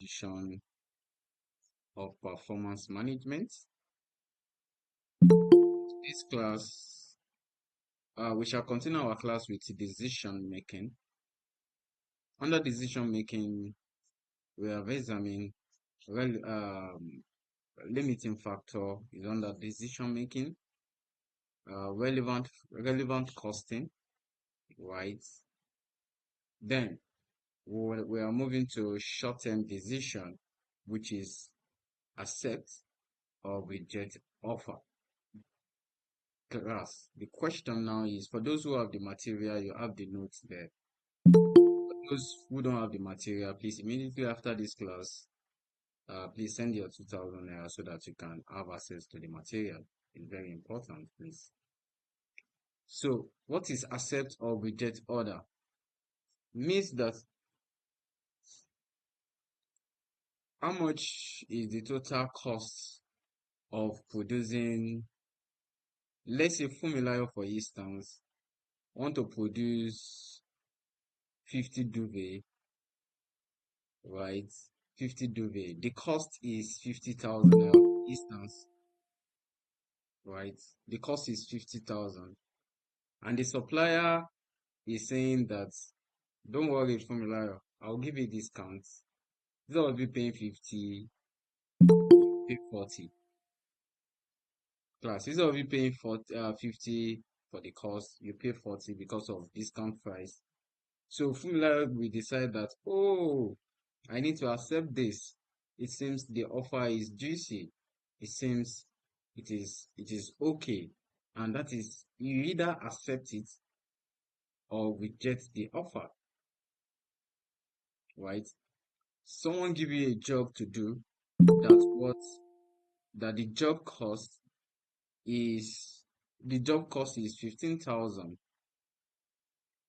edition of performance management. This class, we shall continue our class with decision making. Under decision making, we have examined limiting factor is under decision making, relevant costing, right? Then we are moving to short-term decision, which is accept or reject offer. Class, the question now is, for those who have the material, you have the notes there. For those who don't have the material, please immediately after this class, please send your 2,000 naira so that you can have access to the material. It's very important, please. So, what is accept or reject order? Means that how much is the total cost of producing, let's say Fumilayo, for instance, want to produce 50 duvet, right? 50 duvet. The cost is 50,000 naira, for instance, right? The cost is 50,000. And the supplier is saying that, don't worry, Fumilayo, I'll give you discounts. Instead of you paying 50, you pay 40. Class, instead of you paying 50 for the cost, you pay 40 because of discount price. So Fumilayo will decide that, oh, I need to accept this. It seems the offer is juicy. It seems it is okay. And that is, you either accept it or reject the offer, right? Someone give you a job to do, that the job cost is 15,000,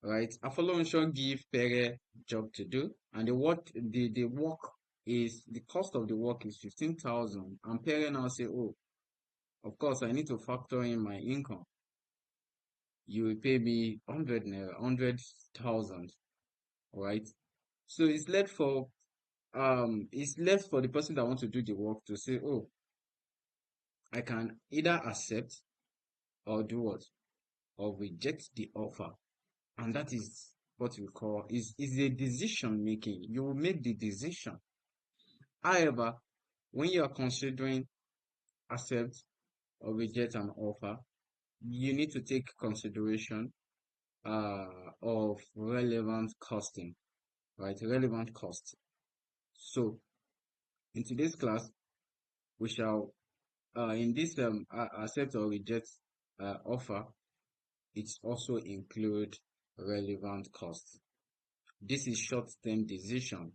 right? Afolonsho give Pere job to do, and the work is, the cost of the work is 15,000, and Pere now say, oh, of course I need to factor in my income. You will pay me 100,000, right? So it's left for the person that wants to do the work to say, oh, I can either accept or do what? Or reject the offer. And that is what we call is a decision making. You will make the decision. However, when you are considering accept or reject an offer, you need to take consideration of relevant costing, right? Relevant cost. So in today's class, we shall in this accept or reject offer, it also include relevant cost. This is short-term decision.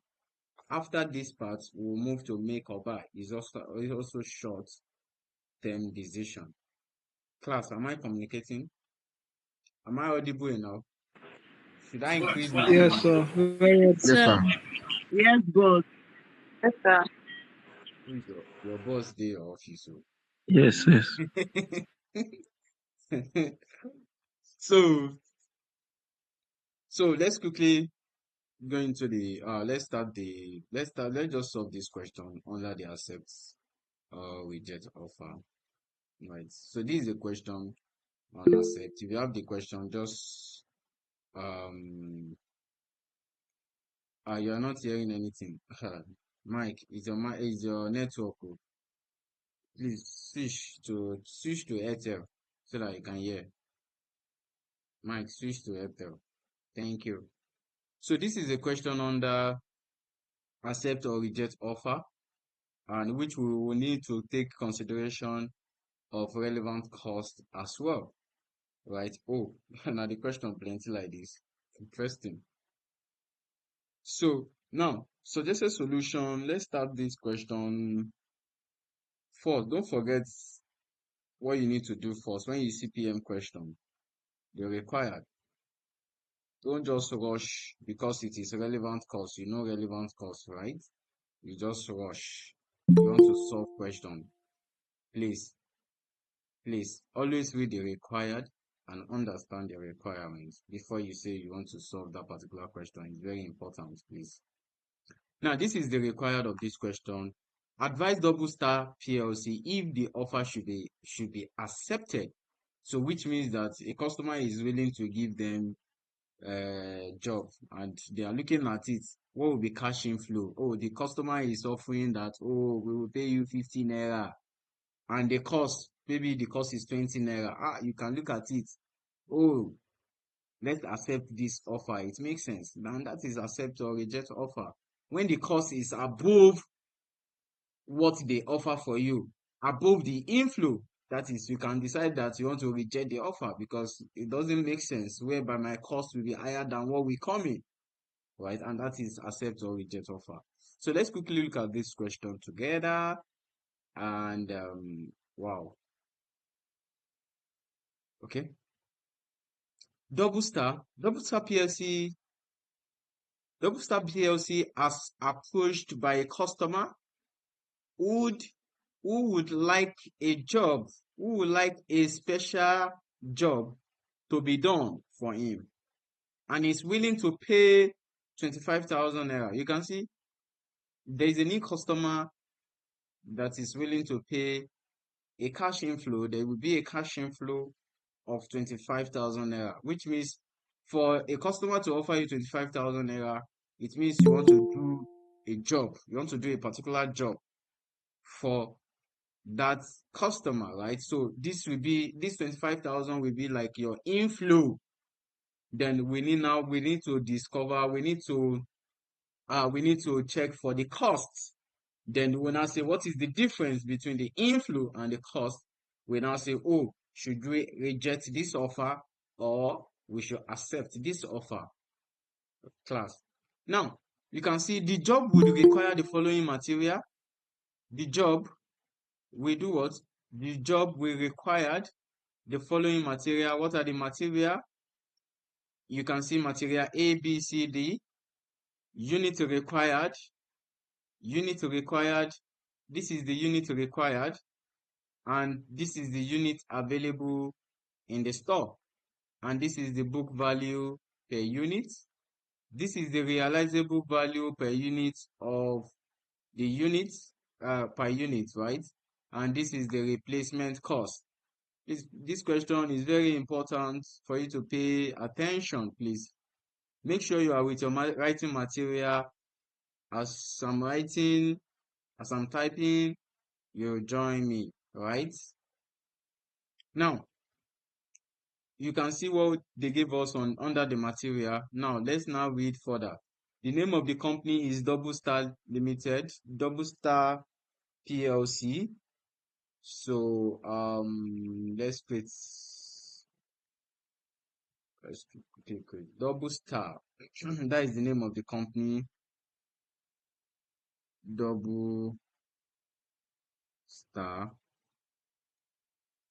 After this part, we'll move to make or buy. It's also short-term decision. Class, am I communicating? Am I audible enough? Should I increase my Yes, volume? sir. Very Yes, sir. Yes, boss. Yes, sir. Who is your boss day or office? Yes, yes. So let's quickly go into the let's just solve this question under the accept reject offer, right? So this is a question on accept. If you have the question, just you are not hearing anything. Mike, is your network? Please switch to Airtel so that you can hear. Mike, switch to Airtel. Thank you. So this is a question under accept or reject offer, and which we will need to take consideration of relevant cost as well, right? Oh, now the question plenty like this. Interesting. So now, suggested solution. Let's start this question first. Don't forget what you need to do first when you see PM question. They're required. Don't just rush because it is relevant cost. You know relevant cost, right? You just rush. You want to solve question. Please always read the required and understand the requirements before you say you want to solve that particular question. It's very important, please. Now, this is the required of this question. Advise Double Star PLC if the offer should be accepted. So, which means that a customer is willing to give them job and they are looking at it. What will be cash inflow? Oh, the customer is offering that, oh, we will pay you 50 naira, and the cost, maybe the cost is 20 naira. You can look at it. Oh, let's accept this offer. It makes sense. And that is accept or reject offer. When the cost is above what they offer for you, above the inflow, that is, you can decide that you want to reject the offer because it doesn't make sense, whereby my cost will be higher than what we come in, right? And that is accept or reject offer. So let's quickly look at this question together. And wow, okay. Double Star PLC, Double Star PLC as approached by a customer would who would like a job, who would like a special job to be done for him, and is willing to pay 25,000 naira. You can see there is a new customer that is willing to pay a cash inflow. There will be a cash inflow of 25,000 naira, which means for a customer to offer you 25,000 naira, it means you want to do a job, you want to do a particular job for that customer, right? So this 25,000 will be like your inflow. Then we need to discover, we need to check for the costs. Then we now say, what is the difference between the inflow and the cost? We now say, oh, should we reject this offer or we should accept this offer, class? Now, you can see the job would require the following material. The job will do what? The job will require the following material. What are the material? You can see material A, B, C, D. Unit required. Unit required. This is the unit required. And this is the unit available in the store. And this is the book value per unit. This is the realizable value per unit of the units per unit, right? And this is the replacement cost. This question is very important for you to pay attention, please. Make sure you are with your writing material. As I'm writing, as I'm typing, you join me, right? Now, you can see what they gave us on under the material. Now, let's now read further. The name of the company is Double Star Limited, Double Star PLC. So, let's click Double Star. That is the name of the company, Double Star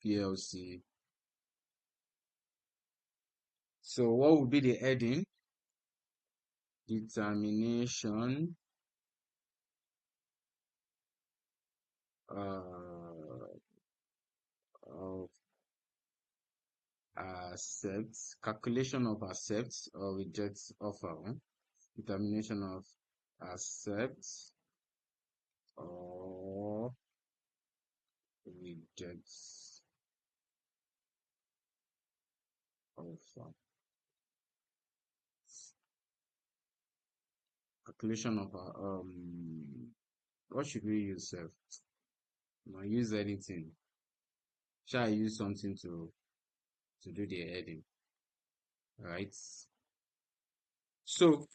PLC. So what would be the heading? Determination of accepts, calculation of accepts or rejects offer. Determination of accepts or rejects offer. Calculation of what should we use, sir? Not use anything. Shall I use something to do the heading? Right. So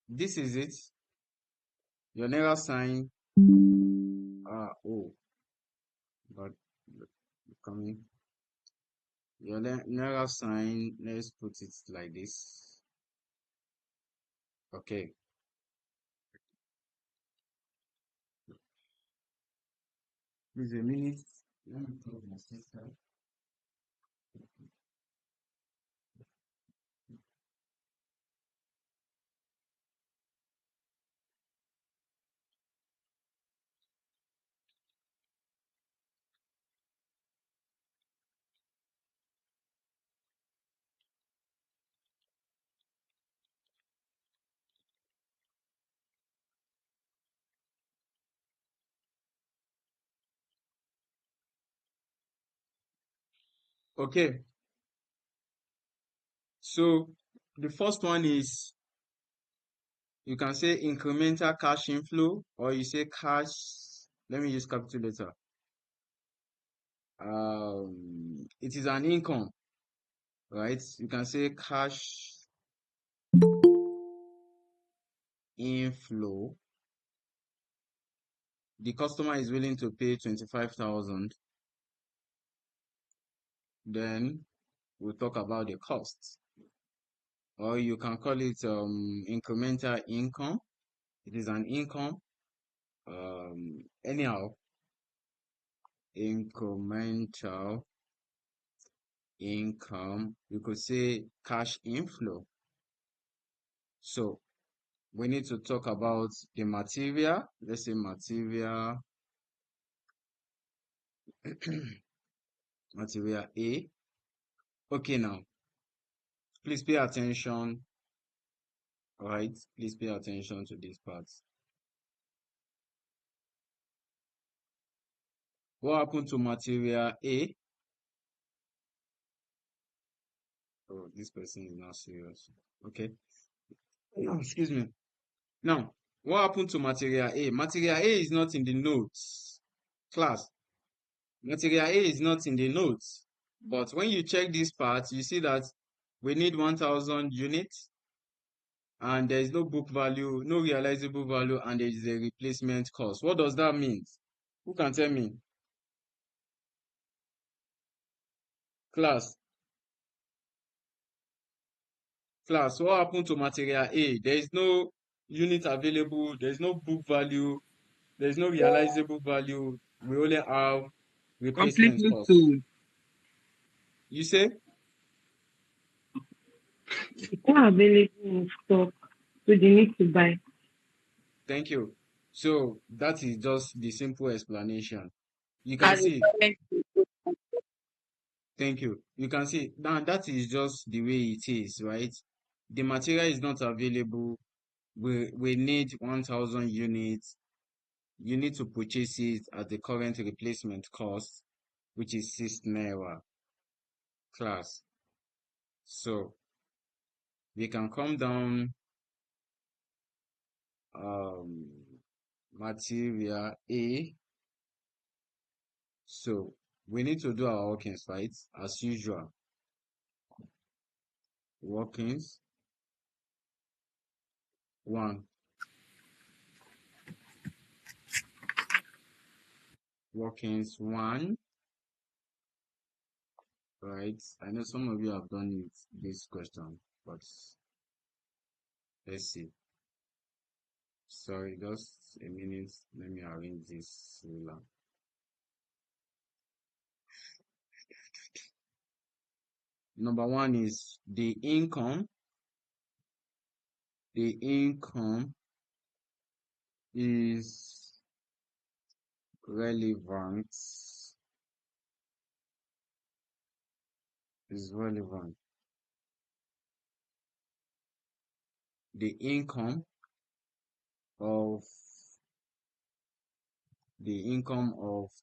this is it. Your naira sign. Oh, but coming. Your naira sign. Let's put it like this. Okay. Please a minute. Let me close my system. Okay, so the first one is, you can say incremental cash inflow, or you say cash. Let me use capital letter. It is an income, right? You can say cash inflow. The customer is willing to pay 25,000. Then we'll talk about the costs. Or you can call it incremental income. It is an income. Anyhow, incremental income, you could say cash inflow. So we need to talk about the material. Let's say material material A. Okay, now please pay attention. All right, please pay attention to this part. What happened to material A? Oh, this person is not serious. Okay. Oh, excuse me. Now, what happened to material A? Material A is not in the notes. Class, material A is not in the notes. But when you check this part, you see that we need 1,000 units, and there is no book value, no realizable value, and there is a replacement cost. What does that mean? Who can tell me? Class, what happened to material A? There is no unit available, there is no book value, there is no realizable value. We only have replacement Completely cost. sold. You say? It's not available in stock, so they need to buy. Thank you. So that is just the simple explanation. You can At the see, current thank you. You can see now that is just the way it is, right? The material is not available. We need 1,000 units. You need to purchase it at the current replacement cost, which is 6 naira class. So we can come down um material A. So we need to do our workings, right? As usual. Workings 1. Workings 1. Right. I know some of you have done it, this question, but let's see. Sorry, just a minute. Let me arrange this ruler. Number 1 is the income. The income is relevant. Is relevant. The income of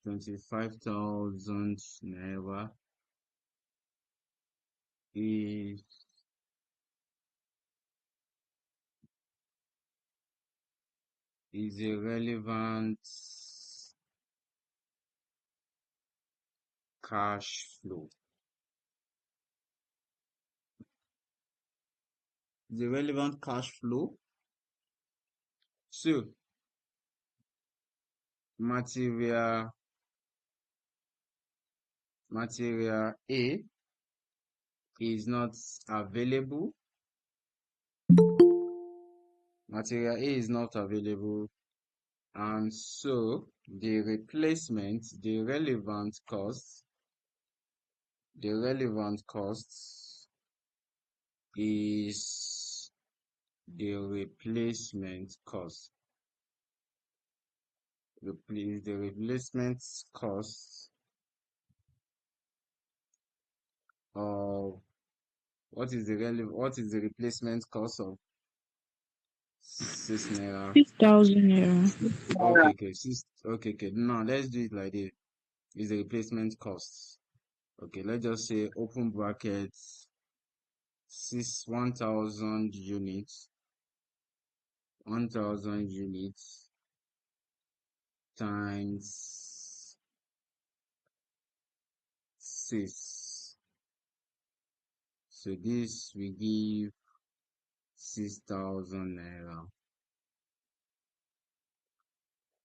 25,000 naira is a relevant cash flow. The relevant cash flow. So material A is not available. Material A is not available, and so the replacement, the relevant cost is the replacement cost. The replacement cost of what is the replacement cost of 6 naira? 6,000 naira. Okay, okay, okay. Now let's do it like this. Is the replacement cost. Okay, let's just say open brackets 1,000 units, 1,000 units times 6. So this will give 6,000 naira,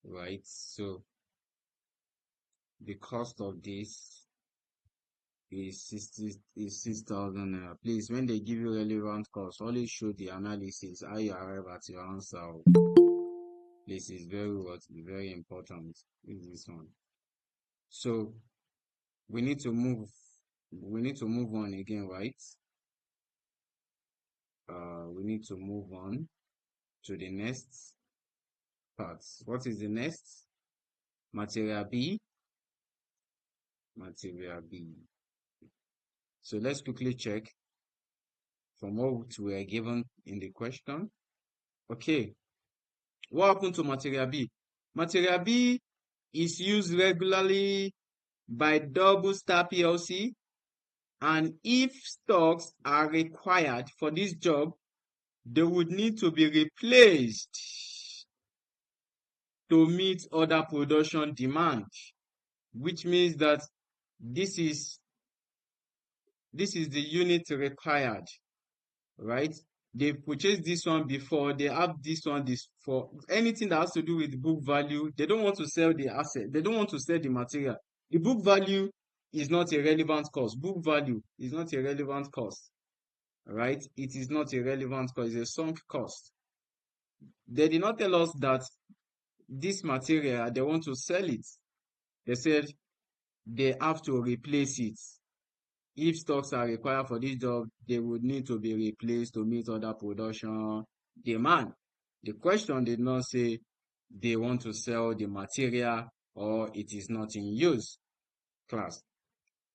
right? So the cost of this is 6,000 naira. Please, when they give you relevant cost, always show the analysis how you arrive at your answer. This is very important. Is this one? So we need to move on again, right? We need to move on to the next part. What is the next? Material B. Material B. So let's quickly check from what we are given in the question. Okay, what happened to material B? Material B is used regularly by Double Star PLC, and if stocks are required for this job, they would need to be replaced to meet other production demand, which means that this is the unit required, right? They purchased this one before, they have this one, this for anything that has to do with book value. They don't want to sell the asset, they don't want to sell the material. The book value is not a relevant cost. Book value is not a relevant cost, right? It is not a relevant cost, it's a sunk cost. They did not tell us that this material, they want to sell it. They said they have to replace it. If stocks are required for this job, they would need to be replaced to meet other production demand. The question did not say they want to sell the material or it is not in use, class.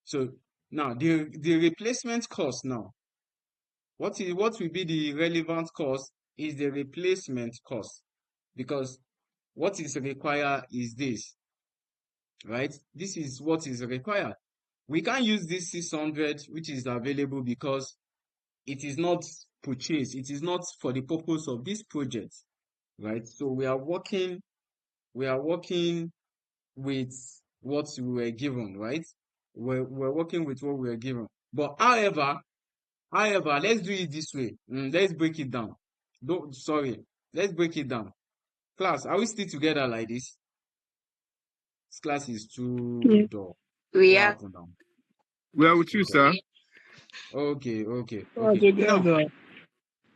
So now the replacement cost now. What will be the relevant cost is the replacement cost, because what is required is this, right? This is what is required. We can't use this 600 which is available because it is not purchased. It is not for the purpose of this project, right? So we are working with what we were given, right? We're working with what we were given. But however, let's do it this way. Let's break it down. Let's break it down. Class, are we still together like this? This class is too Yes. dull. We What are. happened now? We are with you, Okay. sir. Okay. Now,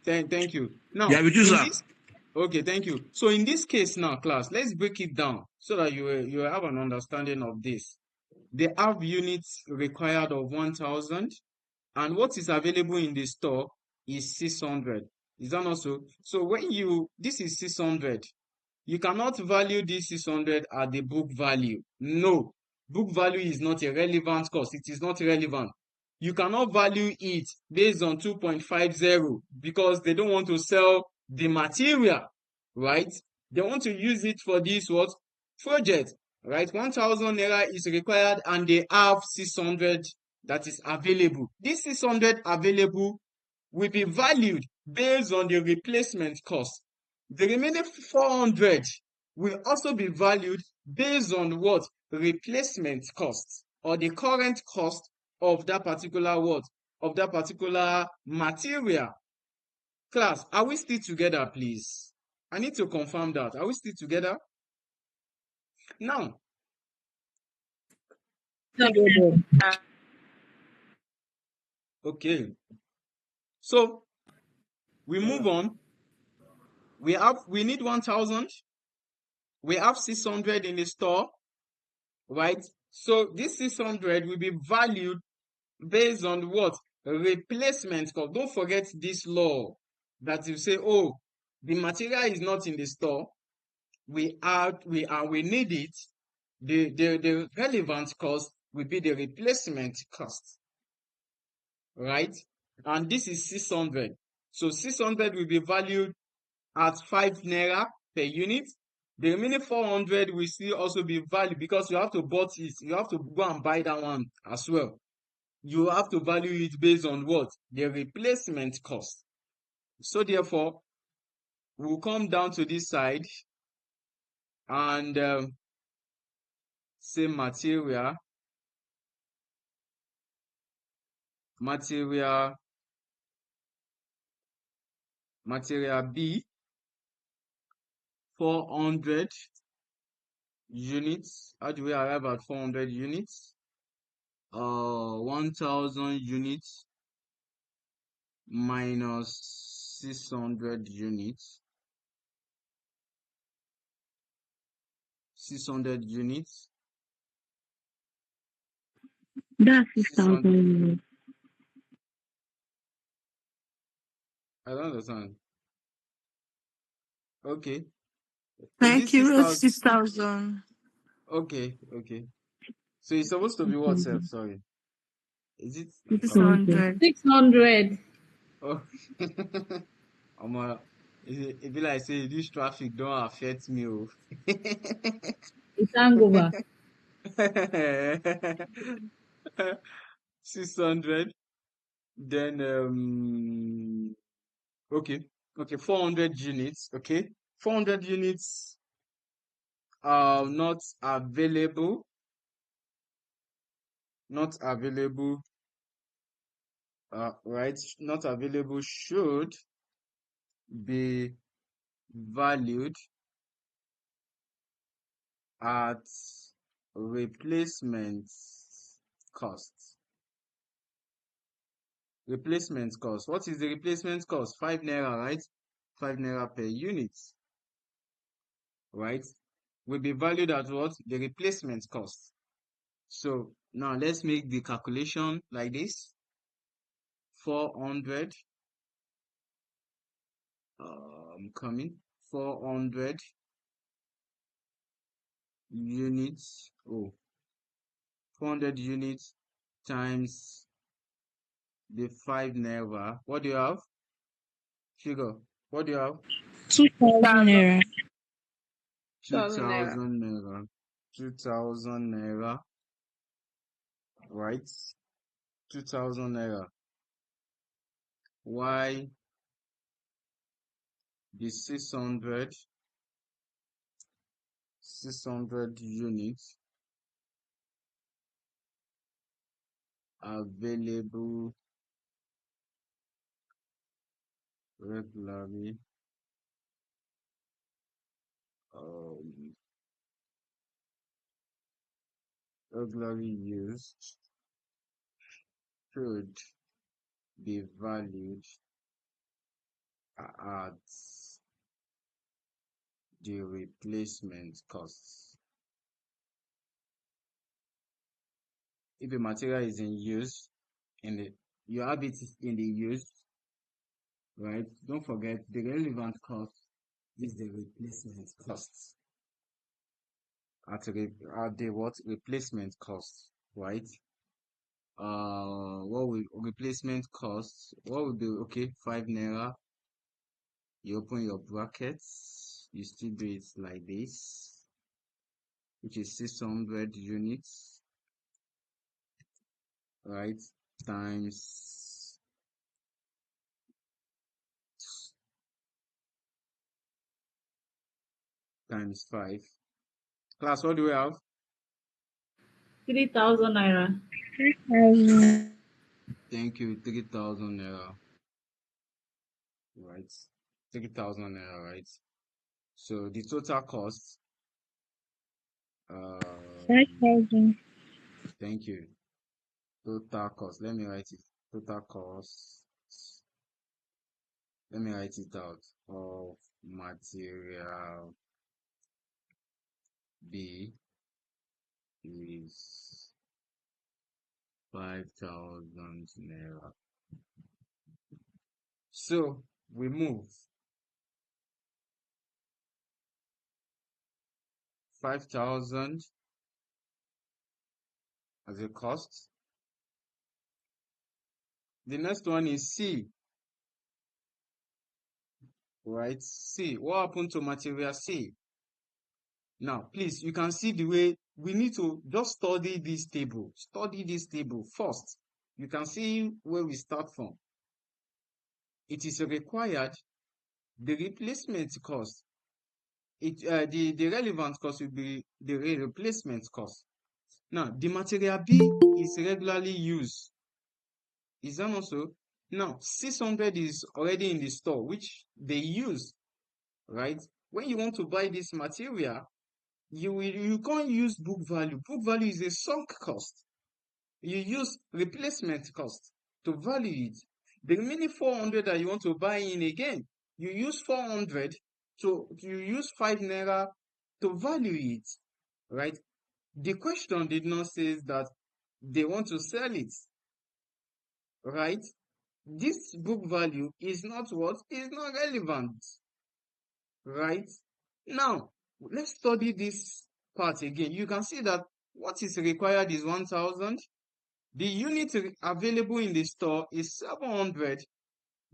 thank you. Yeah, Now, with you, in sir. this, okay, thank you. So in this case now, class, let's break it down so that you will have an understanding of this. They have units required of 1,000, and what is available in the store is 600. Is that not so? So this is 600. You cannot value this 600 at the book value. No, book value is not a relevant cost. It is not relevant. You cannot value it based on 2.50 because they don't want to sell the material, right? They want to use it for this project, right? 1,000 naira is required and they have 600 that is available. This 600 available will be valued based on the replacement cost. The remaining 400 will also be valued based on what? Replacement cost or the current cost of that particular of that particular material. Class, are we still together, please? I need to confirm that. Are we still together? Now, okay. So we move on. We need 1,000. We have 600 in the store, right? So this 600 will be valued based on what? Replacement cost. Don't forget this law that you say, oh, the material is not in the store. We need it. The relevant cost will be the replacement cost, right? And this is 600. So 600 will be valued at 5 naira per unit. The remaining 400 will still also be valued because you have to bought it. You have to go and buy that one as well. you have to value it based on what? The replacement cost. So therefore, we'll come down to this side and say material B, 400 units. How do we arrive at 400 units? 1000 units minus 600 units. 600 units. That's 600. 6,000 euros. I don't understand. Okay. Is Like this you wrote 6,000? 6,000. Okay, okay. So it's supposed to be what, self? Sorry. Is it? Okay. 600. 600. 600. Oh. It be like say this traffic don't affect me. Oh. It's hangover. 600. Then okay. Okay, 400 units. Okay. 400 units are not available. Not available. Right. Not available should be valued at replacement cost. Replacement cost. What is the replacement cost? 5 naira, right? 5 naira per unit, right? Will be valued at what? The replacement cost. So now let's make the calculation like this. 400, coming. 400 units. Oh, 400 units times the 5 naira. What do you have? Sugar. What do you have? 2,000 naira. 1,000 naira. 2000 naira. 2000 naira. Right? 2000 naira. Why the 600 units available regularly um, used should be valued at the replacement costs. If a material is in use, you have it in the use, right? Don't forget the relevant cost is the replacement cost. At the what? Replacement cost, right? What will replacement cost? What will be okay? 5 naira. You open your brackets. You still do it like this, which is 600 units, right? Times 5. Class, what do we have? 3,000 naira. 3,000. Thank you. 3,000 naira, right? 3,000 naira, right? So the total cost. 5,000. Thank you. Total cost. Let me write it. Total cost. Let me write it out. Of material B is 5,000 naira. So we move 5,000 as a cost. The next one is C. Right? C. What happened to material C? Now, please, you can see the way we need to just study this table. Study this table first. you can see where we start from. It is required, the replacement cost, the relevant cost will be the replacement cost. Now, the material B is regularly used. Is that also? Now, 600 is already in the store, which they use, right? When you want to buy this material, you can't use book value. Book value is a sunk cost. You use replacement cost to value it. The remaining 400 that you want to buy in again, you use 400, so you use 5 naira to value it, right? The question did not say that they want to sell it, right? This book value is not what? Is not relevant, right? Now, let's study this part again. You can see that what is required is 1,000. The unit available in the store is 700.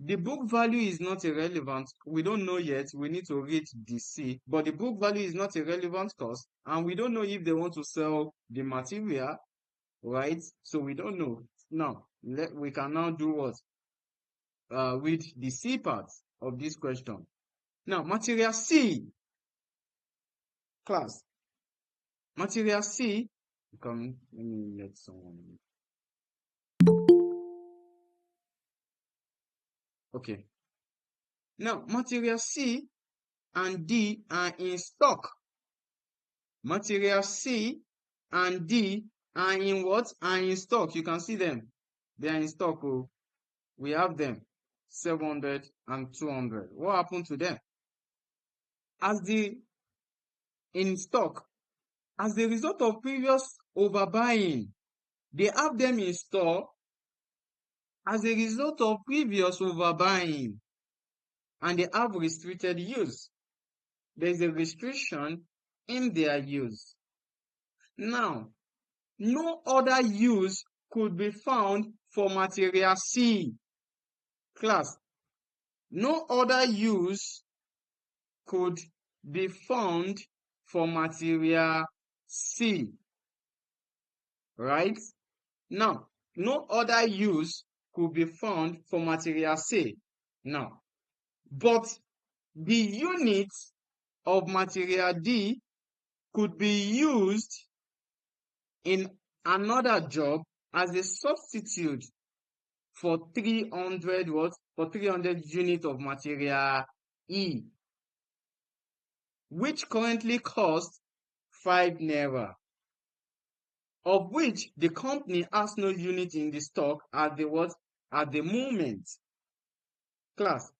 The book value is not irrelevant. We don't know yet. We need to read the C. But the book value is not a relevant cost. And we don't know if they want to sell the material, right? So we don't know. Now, we can now do what? Read the C part of this question. Now, material C. Class. Material C. Come, let me let someone. Okay. Now, material C and D are in stock. Material C and D are in what? Are in stock. You can see them. They are in stock. Oh, we have them. 700 and 200. What happened to them? In stock, as a result of previous overbuying, they have them in store as a result of previous overbuying, and they have restricted use. There is a restriction in their use. Now, no other use could be found for material C. Class, no other use could be found for material C. Right? Now, no other use could be found for material C. Now, but the unit of material D could be used in another job as a substitute for 300 what? For 300 units of material E, which currently costs 5 naira, of which the company has no unit in the stock at the what? At the moment. Class,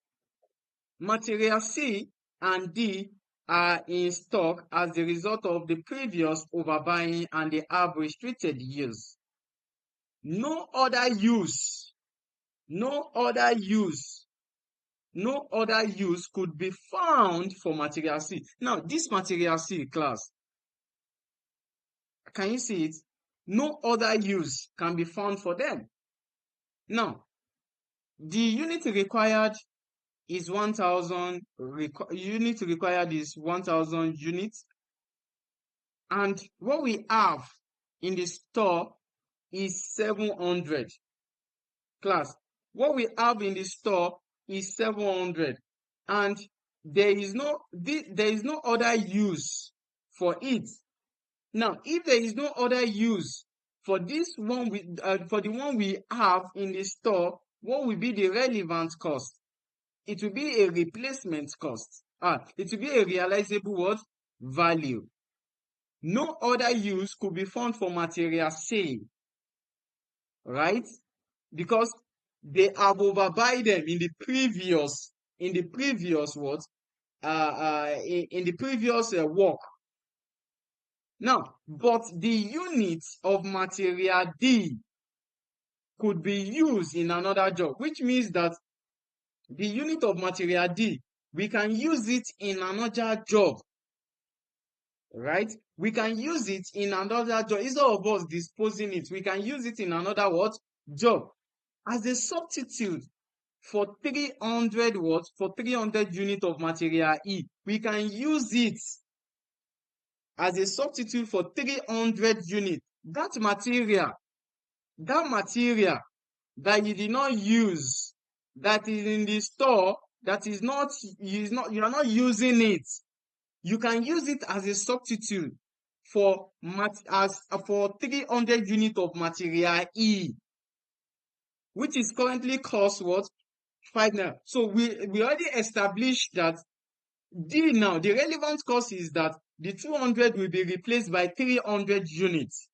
material C and D are in stock as a result of the previous overbuying and they have restricted use. No other use could be found for material C. Now, this material C, class, can you see it? No other use can be found for them. Now, the unit required is 1,000. Unit required is 1,000 units. And what we have in the store is 700. Class, what we have in the store is 700. And there is no other use for it. Now, if there is no other use for this one, for the one we have in the store, what will be the relevant cost? It will be a replacement cost. It will be a realizable what? Value. No other use could be found for material C, right? Because they have overbuy them in the previous what? In the previous work. Now, but the unit of material D could be used in another job, which means that the unit of material D, we can use it in another job, right? We can use it in another job. Instead of us disposing it, we can use it in another what? Job. As a substitute for 300 what? For 300 unit of material E, we can use it as a substitute for 300 units. That material that you did not use, that is in the store, that is not, you are not using it, you can use it as a substitute for 300 units of material E, which is currently cost what? 5 naira. So we already established that D now, the relevant cost is that the 200 will be replaced by 300 units.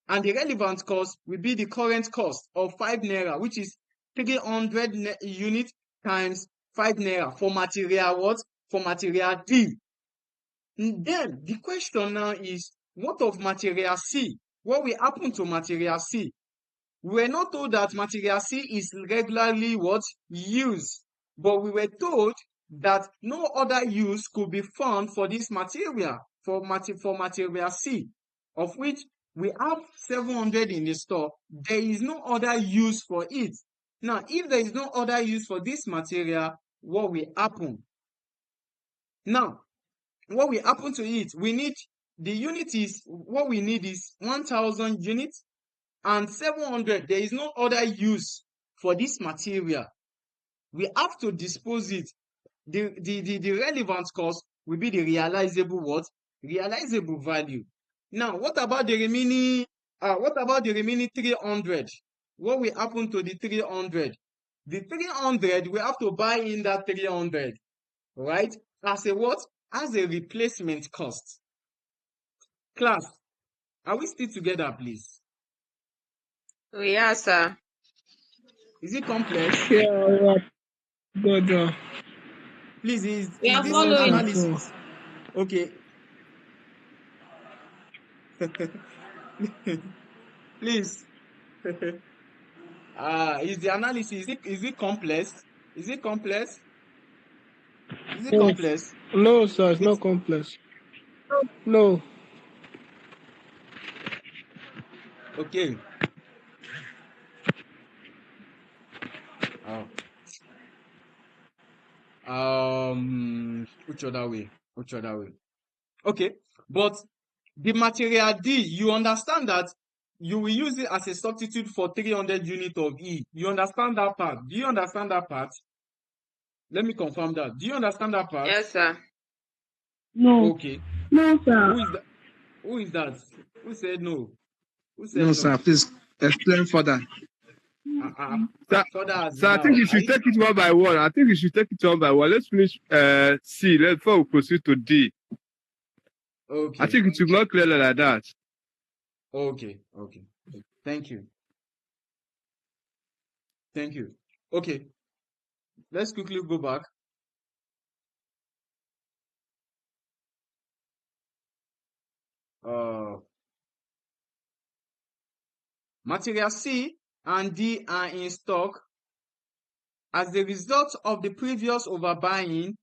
And the relevant cost will be the current cost of 5 naira, which is 300 units times 5 naira for material what? For material D. And then the question now is, what of material C? What will happen to material C? We were not told that material C is regularly what? Used. But we were told that no other use could be found for this material, for material C, of which we have 700 in the store. There is no other use for it. Now, if there is no other use for this material, what will happen? Now, what will happen to it? We need, the unit is, what we need is 1,000 units and 700. There is no other use for this material. We have to dispose it. The relevant cost will be the realizable what? Realizable value. Now, what about the remaining 300? What will happen to the 300? The 300, we have to buy in that 300, right? As a what? As a replacement cost. Class, are we still together, please? Yeah, sir. Is it complex? Yeah, good. Please, is We are this following. analysis? Okay. Please. Is the analysis, is it complex? Is it complex? Is it No, complex? no, sir, it's It's not complex. No. okay. Oh. Which other way? Which other way? Okay, but the material D, you understand that you will use it as a substitute for 300 units of E. You understand that part? Do you understand that part? Let me confirm that. Do you understand that part? Yes, sir. No. Okay. No, sir. Who is that? Who is that? Who said no? Who said No, no? sir, please explain further. Further as So I think now. you should take it one by one. Let's finish C. Before we proceed to D. I Okay. think it should not clearly like that. Okay. Thank you. Okay. Let's quickly go back. Material C and D are in stock as a result of the previous overbuying,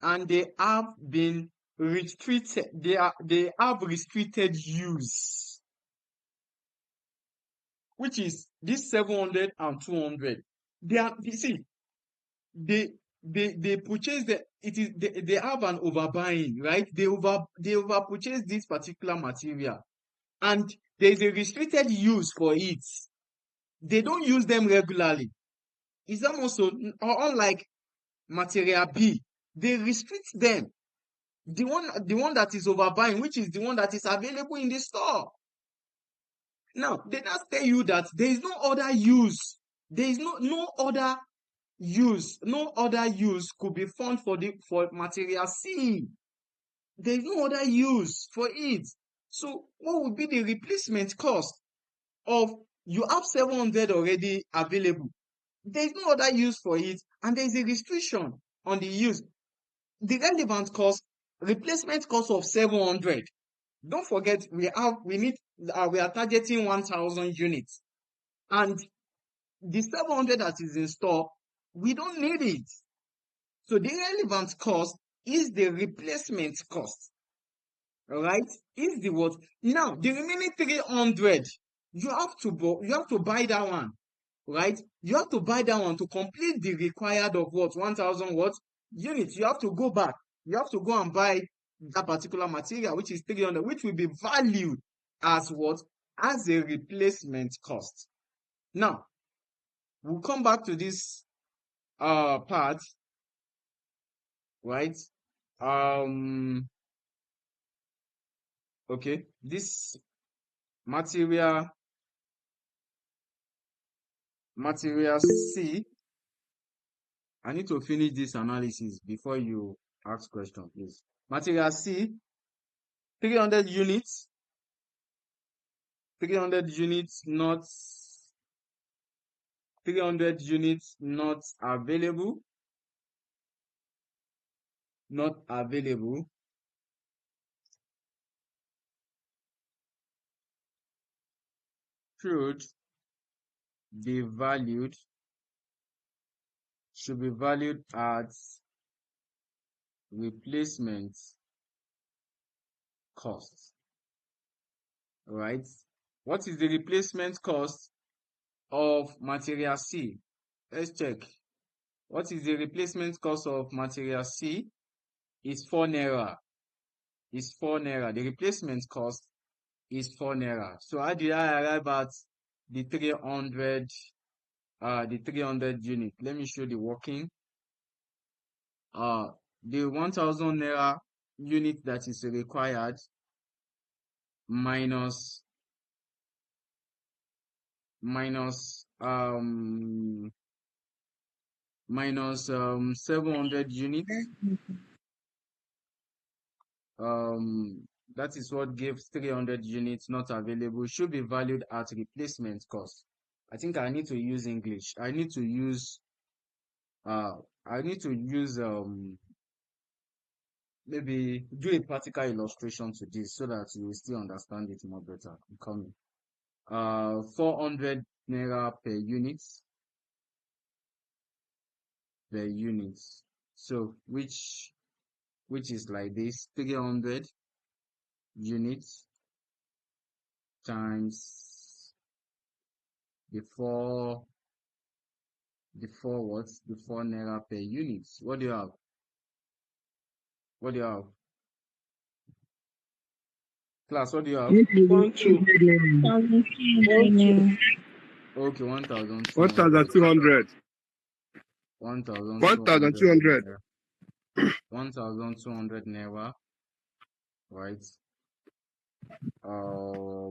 and they have been restricted. They have restricted use, which is this 700 and 200. They purchase they have an overbuying, right? They over purchase this particular material, and there is a restricted use for it. They don't use them regularly. It's almost so, unlike material B, they restrict them. The one that is overbuying, which is the one that is available in the store. Now, they just tell you that there is no other use. There is no other use. No other use could be found for material C. There is no other use for it. So, what would be the replacement cost of, you have 700 already available? There is no other use for it, and there is a restriction on the use. The relevant cost, replacement cost of 700. Don't forget, we are targeting 1,000 units, and the 700 that is in store, we don't need it. So the relevant cost is the replacement cost. All right, is the what? Now the remaining 300, you have to buy that one, right? You have to buy that one to complete the required of what? 1,000 what? Units. You have to go back. You have to go and buy that particular material, which is 300, which will be valued as what? As a replacement cost. Now, we'll come back to this part, right? Okay, this material C. I need to finish this analysis before you ask question, please. Material C, 300 units, 300 units not 300 units not available, should be valued at replacement cost. Right? What is the replacement cost of material C? Let's check. What is the replacement cost of material C? Is 4 naira. Is 4 naira. The replacement cost is 4 naira. So how did I arrive at the 300 unit? Let me show the working. The 1000 naira unit that is required minus 700 units. That is what gives 300 units not available, should be valued at replacement cost. I think I need to use English. I need to use maybe do a practical illustration to this so that you will still understand it more better. I'm coming. 400 naira per unit. So which is like this: 300 units times the 4 naira per unit. What do you have? Class, what do you have? 1,200. Okay, 1,200. 1,200. 1,200. 1,200 naira. Right.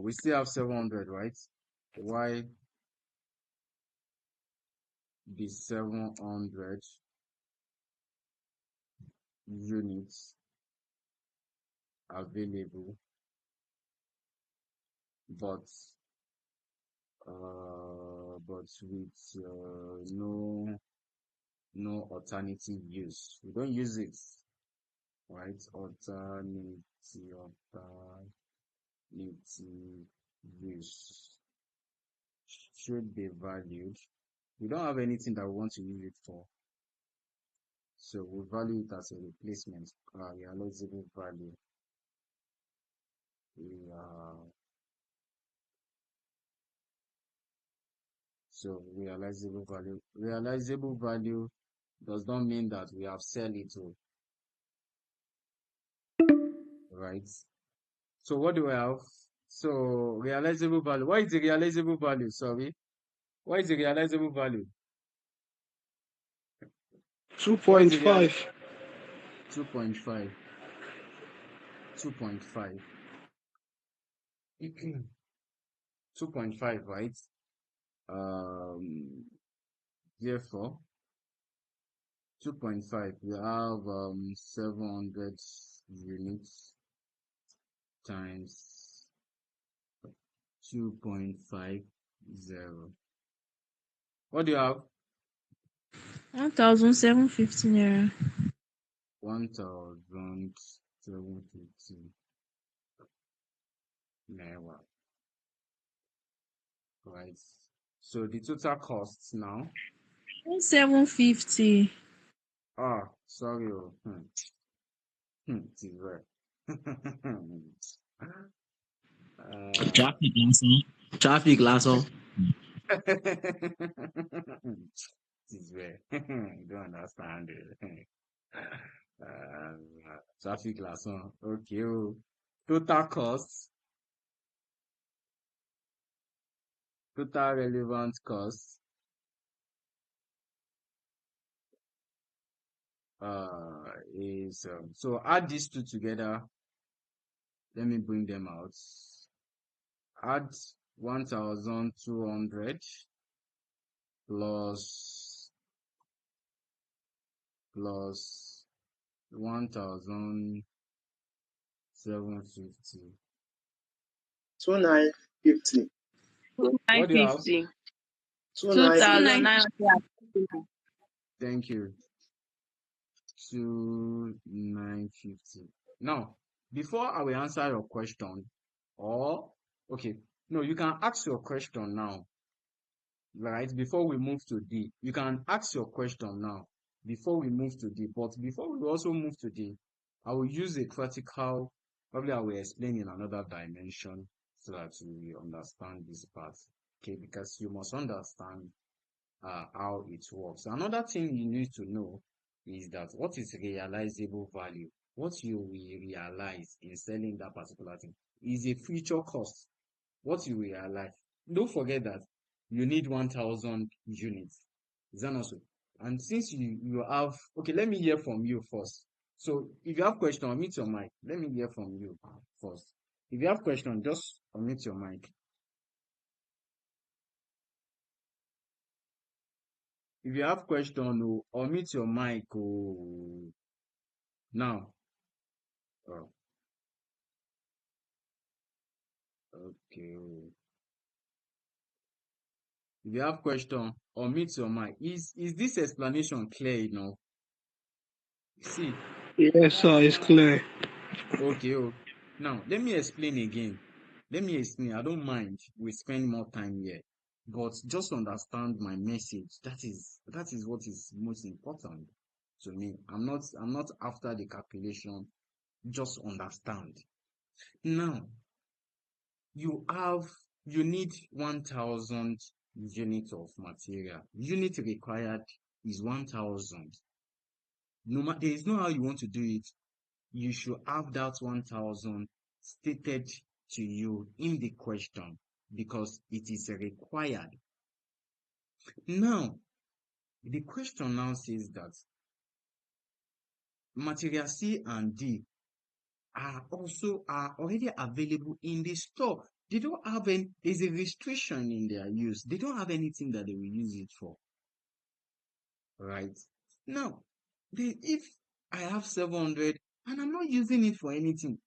We still have 700, right? Why the 700 units available, but with no alternative use. We don't use it, right? Alternative use should be valued. We don't have anything that we want to use it for, so we value it as a replacement, realizable value. So realizable value does not mean that we have sell it all, right? So what do we have? So realizable value. What is the realizable value? Sorry. What is the realizable value? 2.5. 2.5. 2.5, right? Therefore, 2.5, we have 700 units times 2.50. What do you have? 1,750 naira. 1,750 naira. Right. So the total costs now. 750. Sorry. It is right. Traffic lasso. It is right. You don't understand it. Traffic lasso. Okay. Total costs. Total relevant costs is so add these two together. Let me bring them out. Add 1,200 plus 1,750. 2,950. What do you have? 950. 2,950. 2,950. Thank you. 2,950. Now, before I will answer your question, no, you can ask your question now, right? Before we move to D, you can ask your question now before we move to D. But before we also move to D, I will use a practical. Probably I will explain in another dimension so that you understand this part. Okay, because you must understand how it works. Another thing you need to know is that what is realizable value? What you will realize in selling that particular thing is a future cost. What you realize. Don't forget that you need 1,000 units. Is that not so? And since you have, okay, let me hear from you first. So if you have question, unmute your mic. Let me hear from you first. If you have question, just unmute your mic. If you have question, unmute your mic. Now. Oh, okay. If you have question, unmute your mic. Is this explanation clear enough? See. Yes, sir, it's clear. Okay. Now, let me explain again. Let me explain. I don't mind. We spend more time here. But just understand my message. That is what is most important to me. I'm not after the calculation. Just understand. Now, you need 1,000 units of material. Unit required is 1,000. There is no how you want to do it. You should have that 1,000 stated to you in the question because it is required. Now, the question now says that material C and D are already available in the store. They don't have there's a restriction in their use. They don't have anything that they will use it for. Right? Now, if I have 700 and I'm not using it for anything,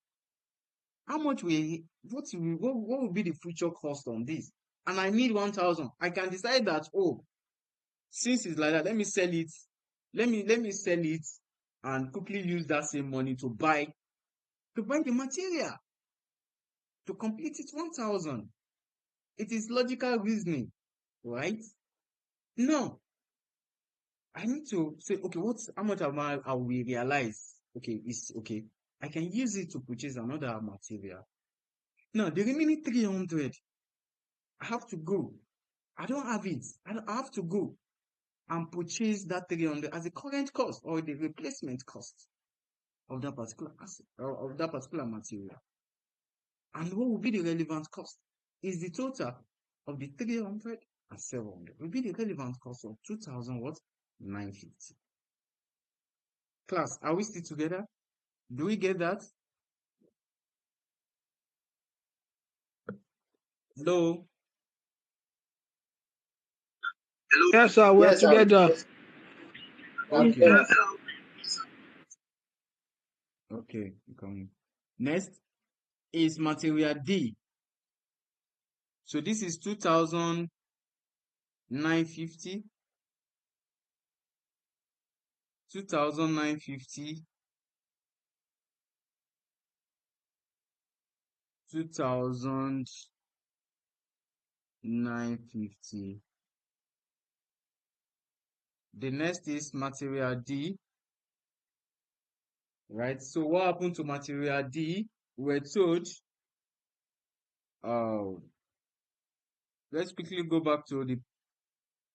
how much what will be the future cost on this? And I need 1,000. I can decide that, since it's like that, let me sell it. Let me sell it and quickly use that same money to buy the material to complete it 1,000. It is logical reasoning, right? No. I need to say, okay, how much I will realize? Okay, it's okay. I can use it to purchase another material. Now, the remaining 300, I have to go. I don't have it. I have to go and purchase that 300 as the current cost or the replacement cost of that particular asset or of that particular material. And what will be the relevant cost? Is the total of the 300 and 700 will be the relevant cost of 2,950. Class, are we still together? Do we get that? Hello? Yes, sir, we're Yes, sir. together. Okay. Okay, coming. Next is material D. So this is 2,950. 2,950. 2,950. The next is material D. Right? So what happened to material D? We're told, let's quickly go back to the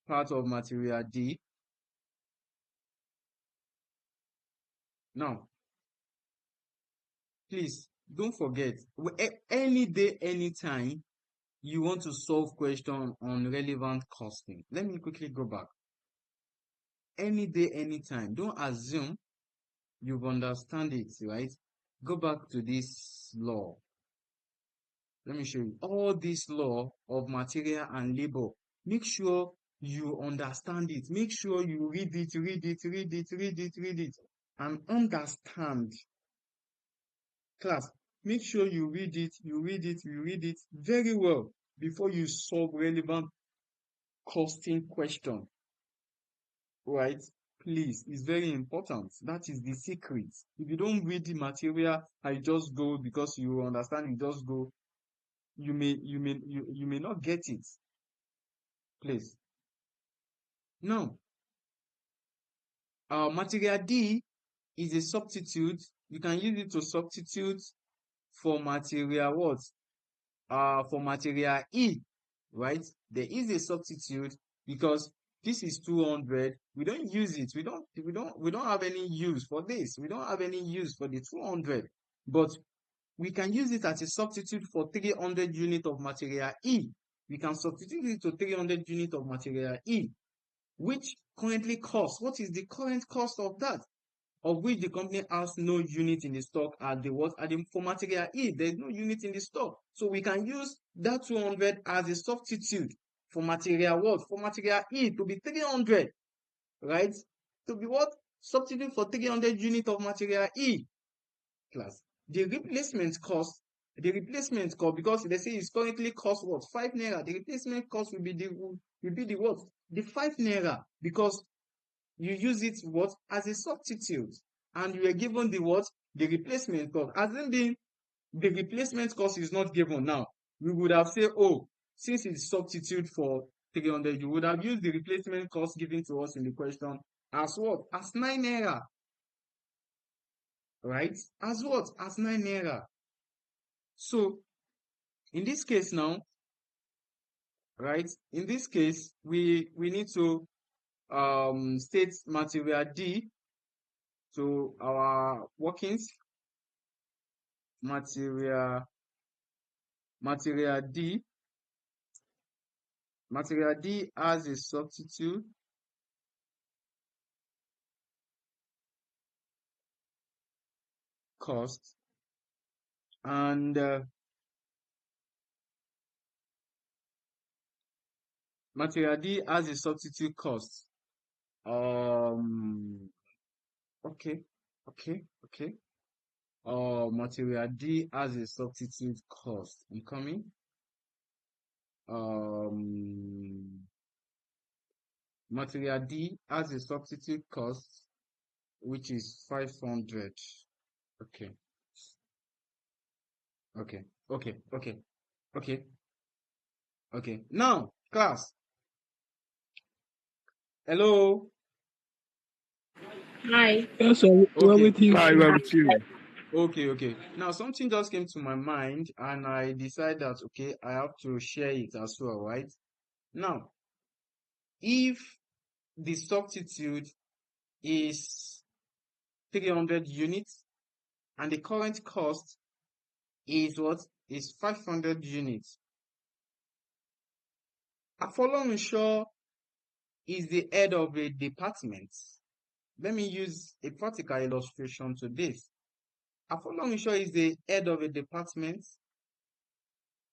part of material D. Now, please don't forget, any day, anytime you want to solve question on relevant costing. Let me quickly go back. Any day, anytime. Don't assume you've understand it, right? Go back to this law. Let me show you. All this law of material and labor, make sure you understand it. Make sure you read it, and understand. Class, make sure you read it very well before you solve relevant costing question, right? Please, it's very important. That is the secret. If you don't read the material, I just go because you understand, you just go, you may not get it. Please. Now, material D is a substitute. You can use it to substitute for material what? For material E, right? There is a substitute because this is 200. We don't use it. We don't have any use for this. We don't have any use for the 200, but we can use it as a substitute for 300 unit of material E. We can substitute it to 300 unit of material E, which currently costs. What is the current cost of that? Of which the company has no unit in the stock at the what? At the for material E, there's no unit in the stock. So we can use that 200 as a substitute for material what? For material E to be 300, right? To be what? Substitute for 300 unit of material E. Class. The replacement cost, because they say it's currently cost what? 5 naira. The replacement cost will be the what? The 5 naira, because you use it what? As a substitute, and you are given the what? The replacement cost. As in the replacement cost is not given now, we would have said, oh, since it's substitute for 300, you would have used the replacement cost given to us in the question as what? As 9 naira, right? As what? As 9 naira. So in this case now, right? In this case, we need to state material D. So our workings, material D as a substitute cost, and material D as a substitute cost. Okay. Material D as a substitute cost. I'm coming. Material D as a substitute cost, which is 500. Okay. Now, class. Hello. Hi. Yes, sir. We're Okay. with you. Hi, we're with you. Okay. Now something just came to my mind, and I decided that okay, I have to share it as well, right? Now, if the substitute is 300 units and the current cost is what? Is 500 units. Afolorunsho is the head of a department. Let me use a practical illustration to this. Afolorunsho is the head of a department,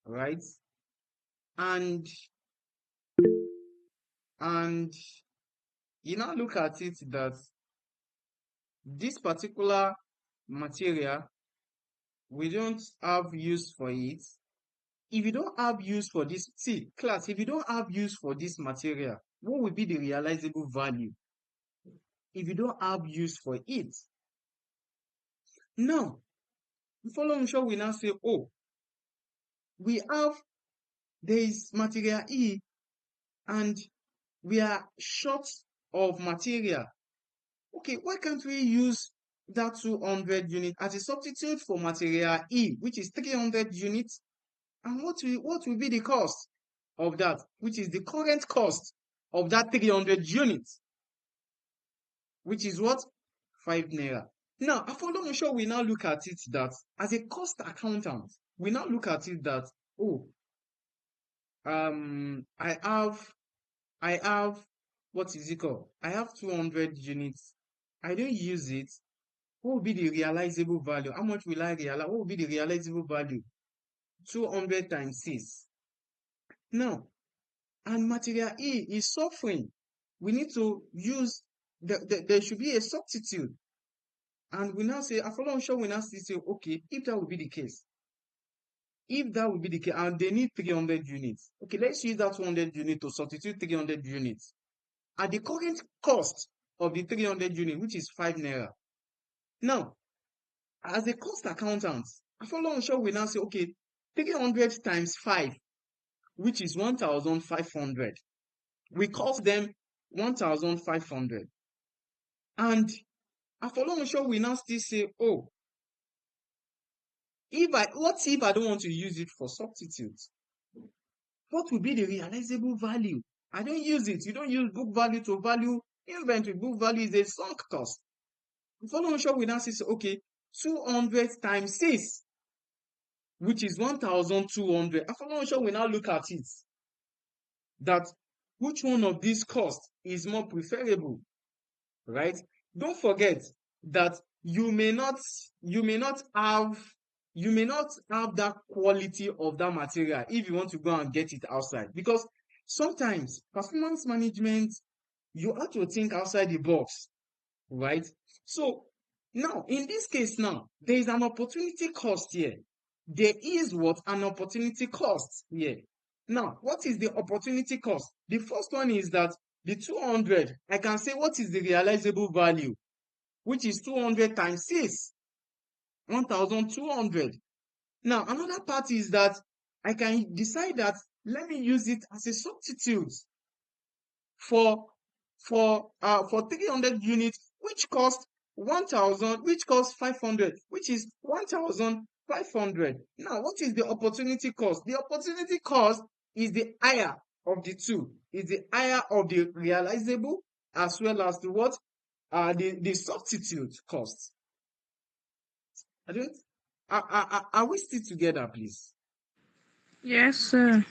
right? And you now look at it that this particular material, we don't have use for it. If you don't have use for this, see, class, if you don't have use for this material, what will be the realizable value? If you don't have use for it. Now, Afolorunsho will now say, oh, there is material E, and we are short of material. Okay, why can't we use that 200 unit as a substitute for material E, which is 300 units? And what will be the cost of that, which is the current cost of that 300 units, which is what? 5 naira. Now, Afolorunsho we now look at it that as a cost accountant, we now look at it that, oh, I have, what is it called? I have 200 units. I don't use it. What will be the realizable value? How much will I realize? What will be the realizable value? 200 times 6. Now, and material E is suffering. We need to use, there should be a substitute. And we now say, Afolonsho will now say, okay, if that would be the case, and they need 300 units. Okay, let's use that 200 units to substitute 300 units. At the current cost of the 300 unit, which is 5 naira. Now, as a cost accountant, Afolonsho will now say, okay, 300 times 5, which is 1,500. We cost them 1,500. And Afolonsho will now still say, oh, what if I don't want to use it for substitutes? What will be the realizable value? I don't use it. You don't use book value to value inventory. Book value is a sunk cost. Afolonsho will now say, okay, 200 times 6, which is 1,200. Afolonsho will now look at it. That which one of these costs is more preferable, right? Don't forget that you may not have that quality of that material if you want to go and get it outside, because sometimes performance management, you have to think outside the box, right? So now in this case, now there is an opportunity cost here. There is what? An opportunity cost here. Now, what is the opportunity cost? The first one is that the 200, I can say what is the realizable value, which is 200 times 6, 1,200. Now, another part is that I can decide that let me use it as a substitute for 300 units, which cost 1,000, which cost 500, which is 1,500. Now, what is the opportunity cost? The opportunity cost is the higher of the two. Is the higher of the realizable as well as the what? The substitute cost. Are we still together, please? Yes, sir.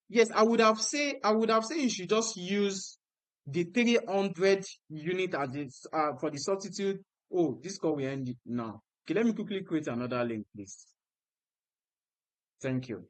Yes, I would have said you should just use the 300 unit as this for the substitute. Oh, this call will end it now. Okay, let me quickly create another link, please. Thank you.